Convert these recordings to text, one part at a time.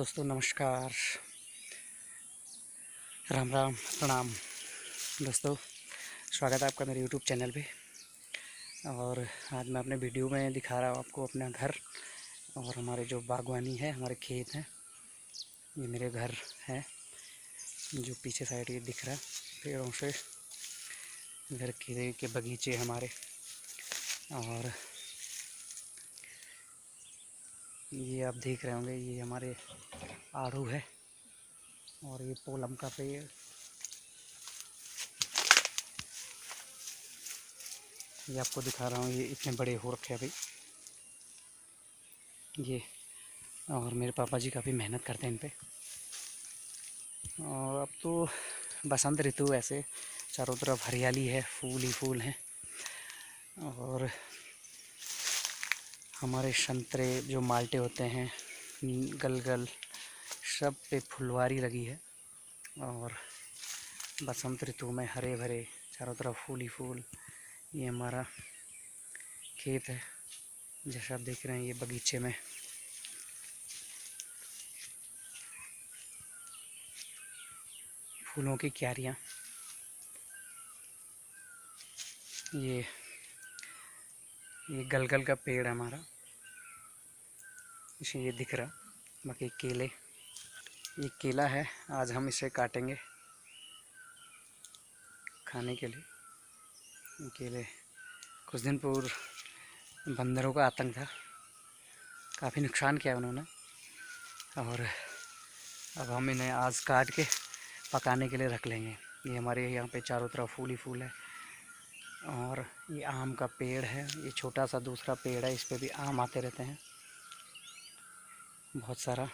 दोस्तों नमस्कार, राम राम, प्रणाम। दोस्तों स्वागत है आपका मेरे यूट्यूब चैनल पे। और आज मैं अपने वीडियो में दिखा रहा हूँ आपको अपना घर और हमारे जो बागवानी है, हमारे खेत हैं। ये मेरे घर है जो पीछे साइड ये दिख रहा है पेड़ों से। घर के बगीचे हमारे, और ये आप देख रहे होंगे ये हमारे आड़ू है और ये पोलम का पेड़। ये आपको दिखा रहा हूँ, ये इतने बड़े हो रखे अभी ये। और मेरे पापा जी काफ़ी मेहनत करते हैं इन पे। और अब तो बसंत ऋतु, ऐसे चारों तरफ हरियाली है, फूल ही फूल हैं। और हमारे संतरे जो माल्टे होते हैं, गलगल, सब पे फुलवारी लगी है। और बसंत ऋतु में हरे भरे चारों तरफ फूल ही फूल। ये हमारा खेत है, जैसा आप देख रहे हैं ये बगीचे में फूलों की क्यारियाँ। ये गलगल का पेड़ है हमारा, इसे ये दिख रहा। बाकी केले, ये केला है, आज हम इसे काटेंगे खाने के लिए। ये केले, कुछ दिन पूर्व बंदरों का आतंक था, काफ़ी नुकसान किया उन्होंने। और अब हम इन्हें आज काट के पकाने के लिए रख लेंगे। ये हमारे यहाँ पे चारों तरफ फूल ही फूल है। और ये आम का पेड़ है, ये छोटा सा दूसरा पेड़ है, इस पे भी आम आते रहते हैं बहुत सारा।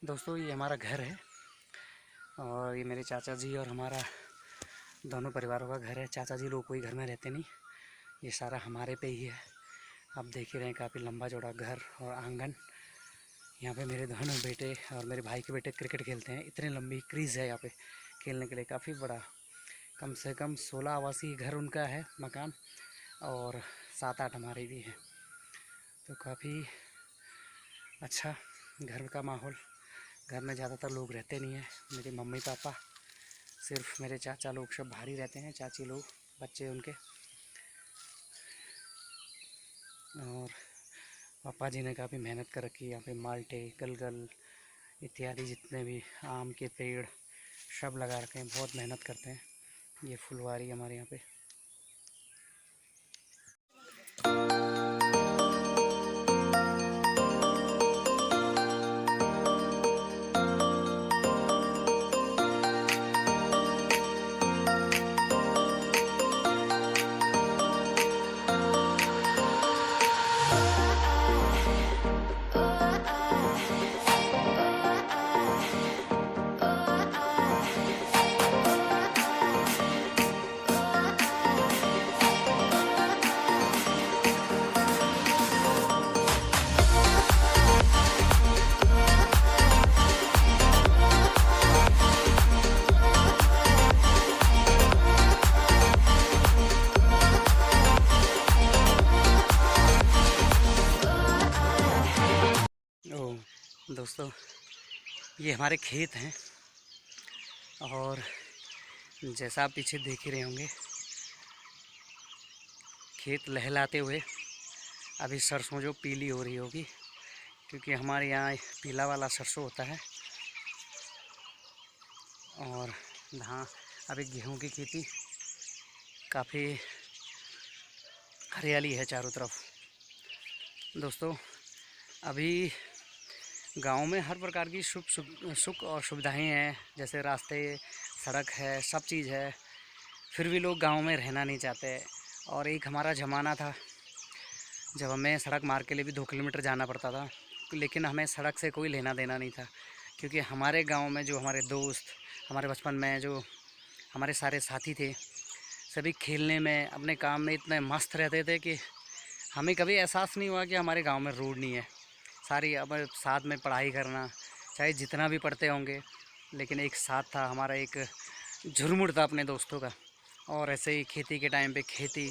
दोस्तों ये हमारा घर है और ये मेरे चाचा जी और हमारा दोनों परिवारों का घर है। चाचा जी लोग कोई घर में रहते नहीं, ये सारा हमारे पे ही है। आप देख ही रहे हैं, काफ़ी लंबा चौड़ा घर और आंगन। यहाँ पे मेरे दोनों बेटे और मेरे भाई के बेटे क्रिकेट खेलते हैं। इतनी लंबी क्रीज है यहाँ पे खेलने के लिए, काफ़ी बड़ा, कम से कम 16 आवासीय घर उनका है, मकान, और 7-8 हमारे भी हैं। तो काफ़ी अच्छा घर का माहौल। घर में ज़्यादातर लोग रहते नहीं हैं, मेरी मम्मी पापा, सिर्फ मेरे चाचा लोग सब बाहर ही रहते हैं, चाची लोग, बच्चे उनके। और पापा जी ने काफ़ी मेहनत कर रखी है। यहाँ पे माल्टे, गलगल इत्यादि जितने भी आम के पेड़ सब लगा रखे हैं, बहुत मेहनत करते हैं। ये फुलवारी हमारे यहाँ पे। दोस्तों ये हमारे खेत हैं और जैसा आप पीछे देख ही रहे होंगे, खेत लहलाते हुए। अभी सरसों जो पीली हो रही होगी, क्योंकि हमारे यहाँ पीला वाला सरसों होता है। और धान, अभी गेहूं की खेती, काफ़ी हरियाली है चारों तरफ। दोस्तों अभी गांव में हर प्रकार की सुख और सुविधाएं हैं, जैसे रास्ते, सड़क है, सब चीज़ है। फिर भी लोग गांव में रहना नहीं चाहते। और एक हमारा ज़माना था जब हमें सड़क मार के लिए भी 2 किलोमीटर जाना पड़ता था, लेकिन हमें सड़क से कोई लेना देना नहीं था, क्योंकि हमारे गांव में जो हमारे दोस्त, हमारे बचपन में जो हमारे सारे साथी थे, सभी खेलने में, अपने काम में इतने मस्त रहते थे कि हमें कभी एहसास नहीं हुआ कि हमारे गांव में रोड नहीं है। सारी अब साथ में पढ़ाई करना, चाहे जितना भी पढ़ते होंगे, लेकिन एक साथ था हमारा, एक झुरमुट था अपने दोस्तों का। और ऐसे ही खेती के टाइम पे खेती,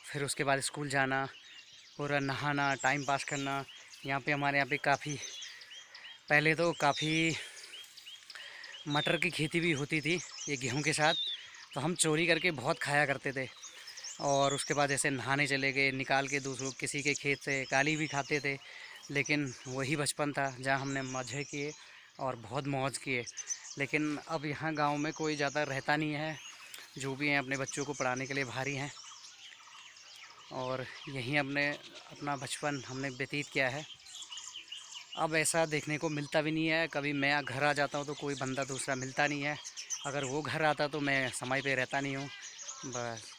फिर उसके बाद स्कूल जाना, पूरा नहाना, टाइम पास करना। यहाँ पे हमारे यहाँ पे काफ़ी, पहले तो काफ़ी मटर की खेती भी होती थी ये गेहूं के साथ, तो हम चोरी करके बहुत खाया करते थे। और उसके बाद ऐसे नहाने चले गए, निकाल के दूसरों किसी के खेत से, गाली भी खाते थे। लेकिन वही बचपन था जहाँ हमने मज़े किए और बहुत मौज किए। लेकिन अब यहाँ गांव में कोई ज़्यादा रहता नहीं है, जो भी हैं अपने बच्चों को पढ़ाने के लिए भारी हैं। और यहीं अपना बचपन हमने व्यतीत किया है। अब ऐसा देखने को मिलता भी नहीं है। कभी मैं घर आ जाता हूँ तो कोई बंदा दूसरा मिलता नहीं है, अगर वो घर आता तो मैं समय पे रहता नहीं हूँ बस।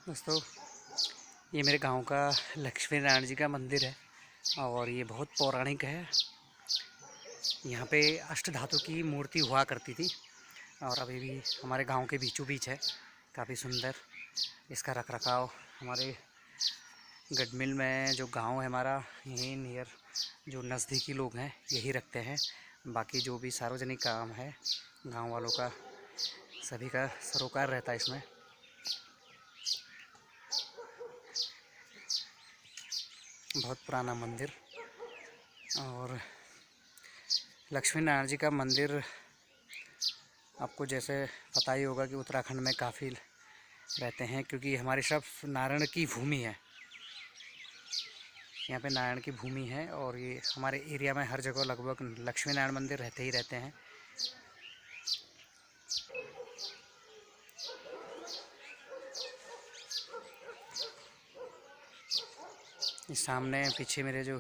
दोस्तों, ये मेरे गांव का लक्ष्मी नारायण जी का मंदिर है और ये बहुत पौराणिक है। यहाँ पे अष्ट धातु की मूर्ति हुआ करती थी और अभी भी हमारे गांव के बीचों बीच है। काफ़ी सुंदर इसका रखरखाव हमारे गडमिल में जो गांव है हमारा, यहीं नियर जो नज़दीकी लोग हैं यही रखते हैं। बाकी जो भी सार्वजनिक काम है गांव वालों का, सभी का सरोकार रहता है इसमें। बहुत पुराना मंदिर। और लक्ष्मी नारायण जी का मंदिर आपको जैसे पता ही होगा कि उत्तराखंड में काफ़ी रहते हैं, क्योंकि हमारी सिर्फ नारायण की भूमि है। यहाँ पे नारायण की भूमि है और ये हमारे एरिया में हर जगह लगभग लक्ष्मी नारायण मंदिर रहते ही रहते हैं। इस सामने पीछे मेरे जो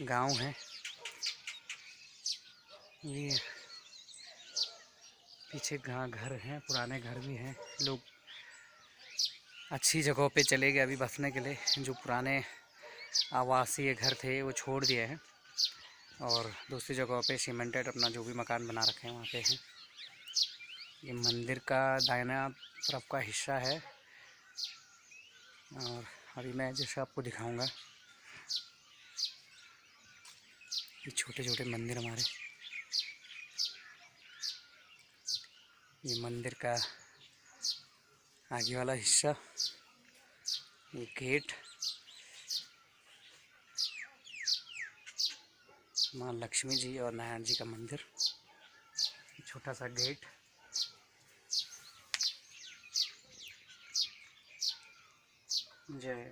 गांव है, ये पीछे घर हैं, पुराने घर भी हैं। लोग अच्छी जगहों पे चले गए अभी बसने के लिए। जो पुराने आवासीय घर थे वो छोड़ दिए हैं और दूसरी जगहों पे सीमेंटेड अपना जो भी मकान बना रखे हैं वहाँ पे हैं। ये मंदिर का दाहिना तरफ का हिस्सा है और अभी मैं जैसे आपको दिखाऊंगा, ये छोटे छोटे मंदिर हमारे, ये मंदिर का आगे वाला हिस्सा, ये गेट, माँ लक्ष्मी जी और नारायण जी का मंदिर, छोटा सा गेट। जय